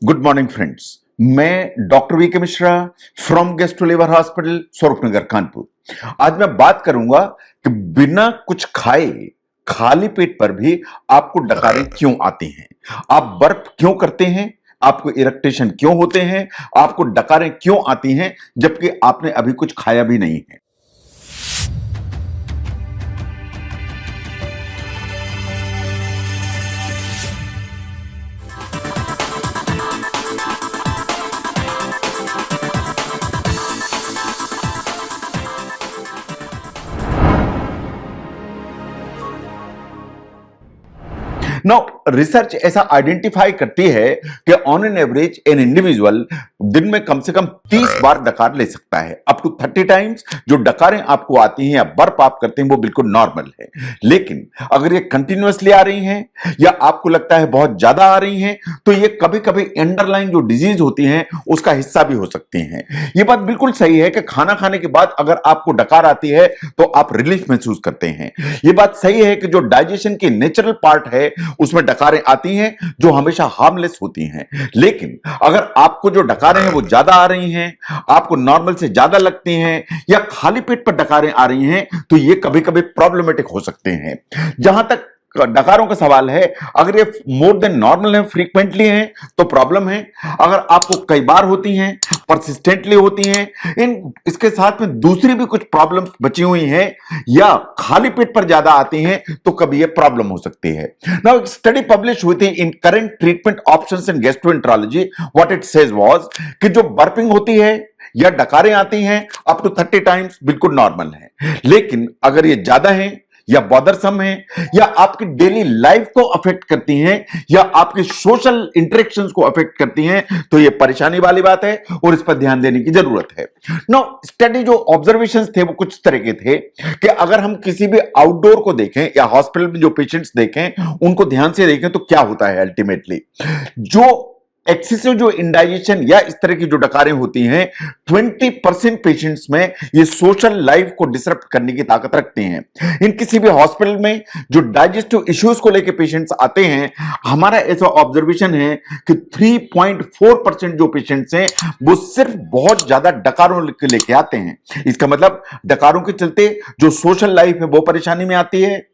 Good morning friends. मैं doctor V K Mishra from gastro liver hospital Swaroopnagar Kanpur. आज मैं बात करूंगा कि बिना कुछ खाए खाली पेट पर भी आपको डकारें क्यों आती हैं, आप बर्फ क्यों करते हैं, आपको इरिटेशन क्यों होते हैं, आपको डकारें क्यों आती हैं जबकि आपने अभी कुछ खाया भी नहीं है। नाउ रिसर्च ऐसा आइडेंटिफाई करती है कि on an average an individual दिन में कम से कम 30 बार डकार ले सकता है, अप टू 30 टाइम्स। जो डकारें आपको आती हैं या बर्प आप करते हैं वो बिल्कुल नॉर्मल है, लेकिन अगर ये कंटिन्यूअसली आ रही हैं या आपको लगता है बहुत ज्यादा आ रही हैं तो ये कभी कभी अंडरलाइन जो डिजीज होती हैं उसका हिस्सा भी हो सकती हैं। ये बात बिल्कुल सही है कि खाना खाने के बाद अगर आपको डकार आती है तो आप रिलीफ महसूस करते हैं। ये बात सही है कि जो डाइजेशन की नेचुरल पार्ट है उसमें डकारें आती हैं जो हमेशा हार्मलेस होती हैं, लेकिन अगर आपको जो डकारें हैं वो ज्यादा आ रही हैं, आपको नॉर्मल से ज्यादा लगती हैं या खाली पेट पर डकारें आ रही हैं तो ये कभी कभी प्रॉब्लमेटिक हो सकते हैं। जहां तक डकारों का सवाल है, अगर ये मोर देन नॉर्मल है, फ्रीक्वेंटली है तो प्रॉब्लम है। अगर आपको कई बार होती हैं, परसिस्टेंटली होती हैं, इसके साथ में दूसरी भी कुछ प्रॉब्लम्स बची हुई हैं या खाली पेट पर ज्यादा आती हैं तो कभी ये प्रॉब्लम हो सकती है। नाउ एक स्टडी पब्लिश हुई थी in current treatment options in gastroenterology. What it says was कि जो बर्पिंग होती है या डकारें आती हैं अप टू 30 टाइम्स बिल्कुल नॉर्मल है, लेकिन अगर ये ज्यादा है या बॉदरसम है या आपकी डेली लाइफ को अफेक्ट करती हैं या आपके सोशल इंटरेक्शंस को अफेक्ट करती हैं तो यह परेशानी वाली बात है और इस पर ध्यान देने की जरूरत है। नो स्टडी जो ऑब्जर्वेशंस थे वो कुछ तरह के थे कि अगर हम किसी भी आउटडोर को देखें या हॉस्पिटल में जो पेशेंट्स देखें उनको ध्यान से देखें तो क्या होता है अल्टीमेटली जो एक्सेसिव जो इंडाइजेशन या इस तरह की जो डकारें होती हैं 20% पेशेंट्स में ये सोशल लाइफ को डिसरप्ट करने की ताकत रखते हैं। इन किसी भी हॉस्पिटल में जो डाइजेस्टिव इश्यूज को लेकर पेशेंट्स आते हैं, हमारा ऐसा ऑब्जर्वेशन है कि 3.4% जो पेशेंट्स हैं वो सिर्फ बहुत ज्यादा डकारों लेके आते हैं। इसका मतलब डकारों के चलते जो सोशल लाइफ है वो परेशानी में आती है।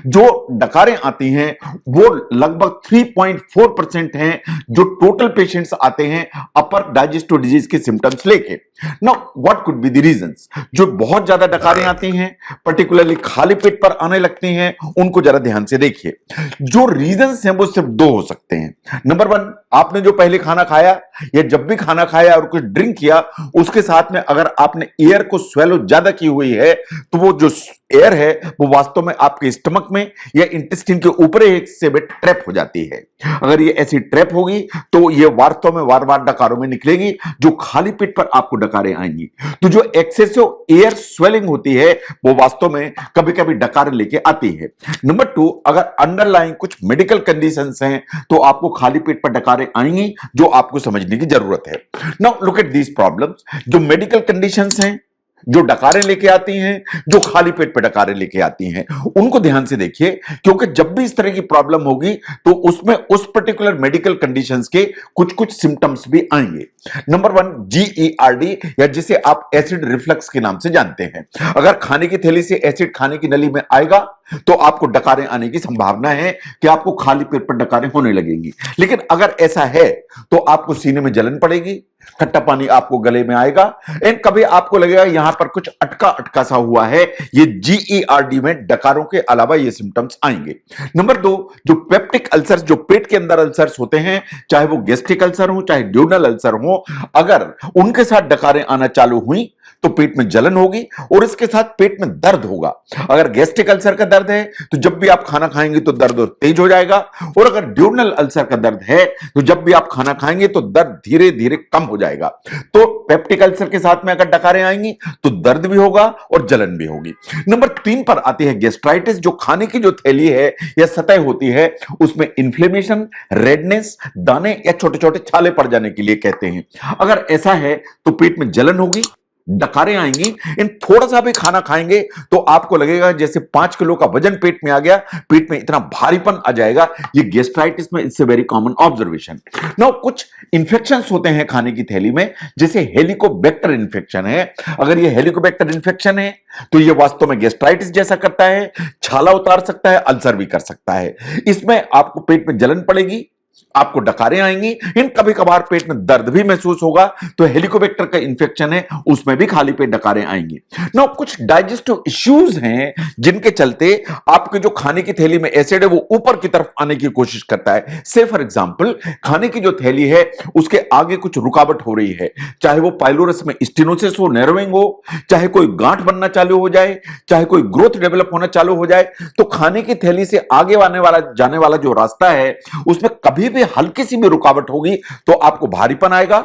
जो डकारें आती हैं वो लगभग 3.4% हैं जो टोटल पेशेंट्स आते हैं अपर डाइजेस्टिव डिजीज के सिम्टम्स लेके। Now what could be the reasons? जो बहुत ज्यादा डकारें आती हैं पर्टिकुलरली खाली पेट पर आने लगती हैं उनको जरा ध्यान से देखिए। जो रीजंस हैं वो सिर्फ दो हो सकते हैं। नंबर 1, आपने जो पहले खाना खाया या जब भी खाना खाया और कुछ ड्रिंक किया उसके साथ में अगर आपने एयर को स्वेलो ज्यादा की हुई है तो वो जो एयर है वो वास्तव में आपके स्टमक में या इंटेस्टाइन के ऊपरी हिस्से में ट्रैप हो जाती है। अगर ये ऐसी ट्रैप होगी तो ये वास्तव में वार वार डकारों में निकलेगी जो खाली पेट पर आपको डकारें आएंगी। तो जो एक्सेसिव एयर स्वेलिंग होती है वो वास्तव में कभी कभी डकारें लेके आती है। नंबर 2, अगर अंडरलाइन कुछ मेडिकल कंडीशंस हैं तो आपको खाली पेट पर डकारें आएंगी जो आपको समझने की जरूरत है। Now look at these problems. जो मेडिकल कंडीशंस हैं जो डकारें लेके आती हैं, जो खाली पेट पे डकारें लेके आती हैं, उनको ध्यान से देखिए क्योंकि जब भी इस तरह की प्रॉब्लम होगी तो उसमें उस पर्टिकुलर मेडिकल कंडीशंस के कुछ कुछ सिम्टम्स भी आएंगे। नंबर 1, GERD या जिसे आप एसिड रिफ्लक्स के नाम से जानते हैं। अगर खाने की थैली से एसिड खाने की नली में आएगा तो आपको डकारें आने की संभावना है कि आपको खाली पेट पर डकारें होने लगेंगी। लेकिन अगर ऐसा है तो आपको सीने में जलन पड़ेगी, खट्टा पानी आपको गले में आएगा एंड कभी आपको लगेगा यहां पर कुछ अटका अटका सा हुआ है। ये GERD में डकारों के अलावा ये सिम्टम्स आएंगे। नंबर 2, जो पेप्टिक अल्सर्स, जो पेट के अंदर अल्सर्स होते हैं, चाहे वो गैस्ट्रिक अल्सर हो चाहे ड्यूडल अल्सर हो, अगर उनके साथ डकारें आना चालू हुई तो पेट में जलन होगी और इसके साथ पेट में दर्द होगा। अगर गैस्ट्रिक अल्सर का दर्द है तो जब भी आप खाना खाएंगे तो दर्द और तेज हो जाएगा, और अगर ड्यूडल अल्सर का दर्द है तो जब भी आप खाना खाएंगे तो दर्द धीरे धीरे कम हो जाएगा। तो पेप्टिक अल्सर के साथ में अगर डकारें आएंगी तो दर्द भी होगा और जलन भी होगी। नंबर 3 पर आती है गैस्ट्राइटिस। जो खाने की जो थैली है या सतह होती है उसमें इंफ्लेमेशन, रेडनेस, दाने या छोटे छोटे छाले पड़ जाने के लिए कहते हैं। अगर ऐसा है तो पेट में जलन होगी डकारें आएंगी। इन थोड़ा सा भी खाना खाएंगे तो आपको लगेगा जैसे 5 किलो का वजन पेट में आ गया, पेट में इतना भारीपन आ जाएगा। ये गैस्ट्राइटिस में it's a very common observation. Now कुछ इंफेक्शंस होते हैं खाने की थैली में, जैसे हेलिकोबैक्टर इंफेक्शन है। अगर ये हेलिकोबैक्टर इंफेक्शन है तो ये वास्तव में गैस्ट्राइटिस जैसा करता है, छाला उतार सकता है, अल्सर भी कर सकता है। इसमें आपको पेट में जलन पड़ेगी, आपको डकारें आएंगी, इन कभी कभार पेट में दर्द भी महसूस होगा, तो हेलिकोबैक्टर का इंफेक्शन है, उसमें भी खाली पेट डकारें आएंगी। ना कुछ डाइजेस्टिव इश्यूज हैं जिनके चलते आपके जो खाने की थैली में एसिड है वो ऊपर की तरफ आने की कोशिश करता है। से फॉर एग्जांपल खाने की जो थैली है उसके आगे कुछ रुकावट हो रही है, चाहे वो पाइलोरस में स्टेनोसिस हो, नैरोइंग हो, चाहे कोई गांठ बनना चालू हो जाए, चाहे कोई ग्रोथ डेवलप होना चालू हो जाए, तो खाने की थैली से आगे आने वाला जाने वाला जो रास्ता है उसमें कभी भी हल्की सी भी रुकावट होगी तो आपको भारीपन आएगा,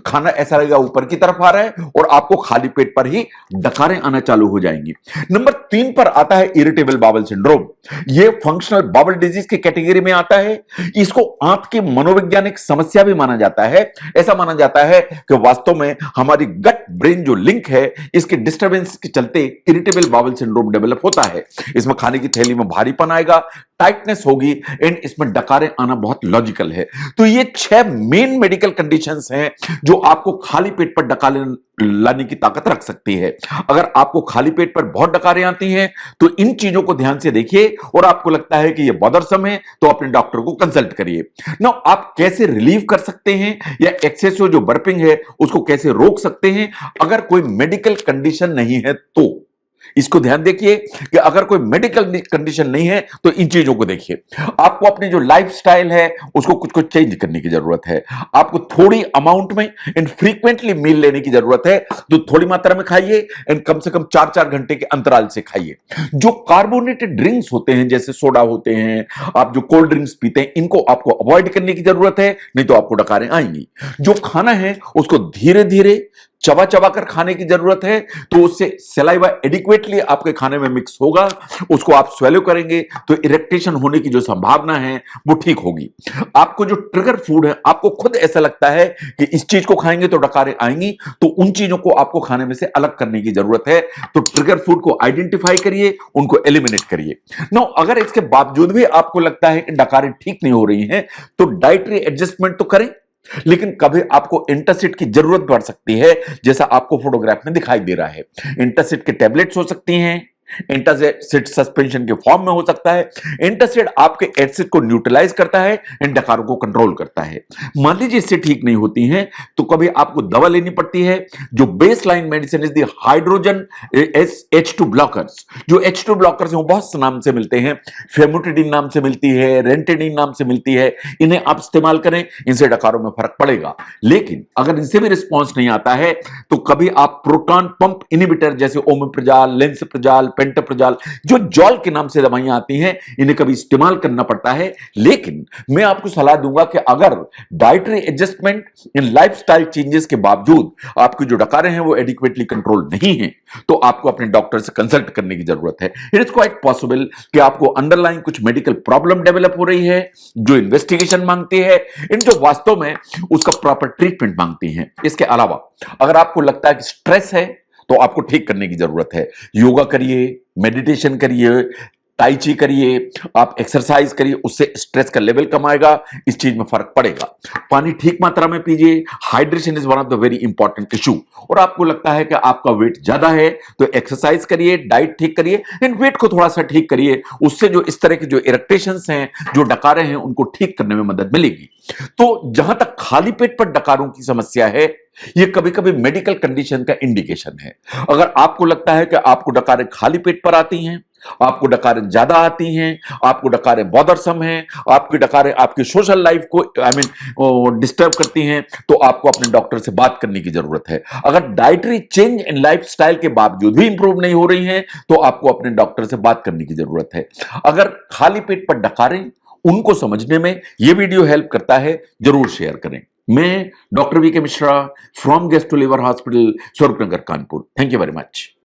खाना ऐसा लगेगा ऊपर की तरफ आ रहा है और आपको खाली पेट पर ही डकारें आना चालू हो जाएंगी। नंबर 3 पर आता है इरिटेबल बाउल सिंड्रोम। यह फंक्शनल बाउल डिजीज की कैटेगरी में आता है। इसको आंत की मनोवैज्ञानिक समस्या भी माना जाता है। ऐसा माना जाता है कि वास्तव में हमारी गट ब्रेन जो लिंक है इसके डिस्टर्बेंस के चलते इरिटेबल बाउल सिंड्रोम डेवलप होता है। इसमें खाने की थैली में भारीपन आएगा, टाइटनेस होगी एंड इसमें डकारें आना बहुत लॉजिकल है। तो ये 6 मेन मेडिकल कंडीशंस हैं जो आपको खाली पेट पर डकारें लाने की ताकत रख सकती है। अगर आपको खाली पेट पर बहुत डकारें आती हैं तो इन चीजों को ध्यान से देखिए और आपको लगता है कि ये बॉदरसम है तो अपने डॉक्टर को कंसल्ट करिए। नाउ आप कैसे रिलीव कर सकते हैं या एक्सेसिव जो बर्पिंग है उसको कैसे रोक सकते हैं अगर कोई मेडिकल कंडीशन नहीं है तो इसको ध्यान देखिए कि अगर कोई मेडिकल कंडीशन नहीं है तो इन चीजों को देखिए। आपको अपनी जो लाइफस्टाइल है उसको कुछ चेंज करने की जरूरत है। आपको थोड़ी अमाउंट में एंड फ्रीक्वेंटली मील लेने की जरूरत है, तो थोड़ी मात्रा में खाइए एंड कम से कम 4-4 घंटे के अंतराल से खाइए। जो कार्बोनेटेड ड्रिंक्स होते हैं जैसे सोडा होते हैं, आप जो कोल्ड ड्रिंक्स पीते हैं, इनको आपको अवॉइड करने की जरूरत है, नहीं तो आपको डकारें आएंगी। जो खाना है उसको धीरे धीरे चबा चबा कर खाने की जरूरत है, तो उससे सलाइवा एडिक्वेटली आपके खाने में मिक्स होगा, उसको आप स्वेलो करेंगे तो इरेक्टेशन होने की जो संभावना है वो ठीक होगी। आपको जो ट्रिगर फूड है, आपको खुद ऐसा लगता है कि इस चीज को खाएंगे तो डकारें आएंगी, तो उन चीजों को आपको खाने में से अलग करने की जरूरत है। तो ट्रिगर फूड को आइडेंटिफाई करिए, उनको एलिमिनेट करिए। नो अगर इसके बावजूद भी आपको लगता है कि डकारें ठीक नहीं हो रही हैं तो डाइटरी एडजस्टमेंट तो करें, लेकिन कभी आपको एंटासिड की जरूरत पड़ सकती है, जैसा आपको फोटोग्राफ में दिखाई दे रहा है। एंटासिड के टैबलेट्स हो सकती हैं, एंटासिड सस्पेंशन के फॉर्म में हो सकता है। एंटासिड आपके एसिड को न्यूट्रलाइज करता है एंड डकारों को कंट्रोल करता है। मान लीजिए इससे ठीक नहीं होती हैं तो कभी आपको दवा लेनी पड़ती है। जो base line medicine is the hydrogen H2 blockers. जो H2 ब्लॉकर्स हैं वो बहुत से नाम से मिलते हैं, फेमोटिडिन नाम से मिलती है, रेंटेडिन नाम से मिलती है। इन्हें आप इस्तेमाल करें, इनसे डकारों में फर्क पड़ेगा। लेकिन अगर इनसे भी रिस्पॉन्स नहीं आता है तो कभी आप प्रोटॉन पंप इनिबिटर जैसे ओमेप्रोजाल, लेंसप्रोजाल, पेंटाप्रोजाल, जो जॉल के नाम से दवाइयां आती हैं, इन्हें कभी इस्तेमाल करना पड़ता है। लेकिन मैं आपको सलाह दूंगा कि अगर dietary adjustment in lifestyle changes के बावजूद आपकी जो डकारें हैं वो एडिक्वेटली कंट्रोल नहीं है तो आपको अपने डॉक्टर से कंसल्ट करने की जरूरत है। इट इज क्वाइट पॉसिबल कि आपको अंडरलाइन कुछ मेडिकल प्रॉब्लम डेवलप हो रही है जो इन्वेस्टिगेशन मांगती है, इन जो वास्तव में उसका प्रॉपर ट्रीटमेंट मांगती है। इसके अलावा अगर आपको लगता है कि स्ट्रेस है तो आपको ठीक करने की जरूरत है। योगा करिए, मेडिटेशन करिए, टाई ची करिए, आप एक्सरसाइज करिए, उससे स्ट्रेस का लेवल कम आएगा, इस चीज में फर्क पड़ेगा। पानी ठीक मात्रा में पीजिए, hydration is one of the very important issue. और आपको लगता है कि आपका वेट ज्यादा है तो एक्सरसाइज करिए, डाइट ठीक करिए एंड वेट को थोड़ा सा ठीक करिए। उससे जो इस तरह के जो इरिटेशंस हैं, जो डकारें हैं, उनको ठीक करने में मदद मिलेगी। तो जहां तक खाली पेट पर डकारों की समस्या है, ये कभी कभी मेडिकल कंडीशन का इंडिकेशन है। अगर आपको लगता है कि आपको डकारें खाली पेट पर आती हैं, आपको डकारें ज्यादा आती हैं, आपको डकारें बॉदरसम हैं, आपकी डकारें आपकी सोशल लाइफ को डिस्टर्ब करती हैं, तो आपको अपने डॉक्टर से बात करने की जरूरत है। अगर डाइटरी चेंज इन लाइफस्टाइल के बावजूद भी इंप्रूव नहीं हो रही हैं तो आपको अपने डॉक्टर से बात करने की जरूरत है। अगर खाली पेट पर डकारें, उनको समझने में यह वीडियो हेल्प करता है, जरूर शेयर करें। मैं doctor V K Mishra from gastro liver hospital, Swaroopnagar, Kanpur. Thank you very much.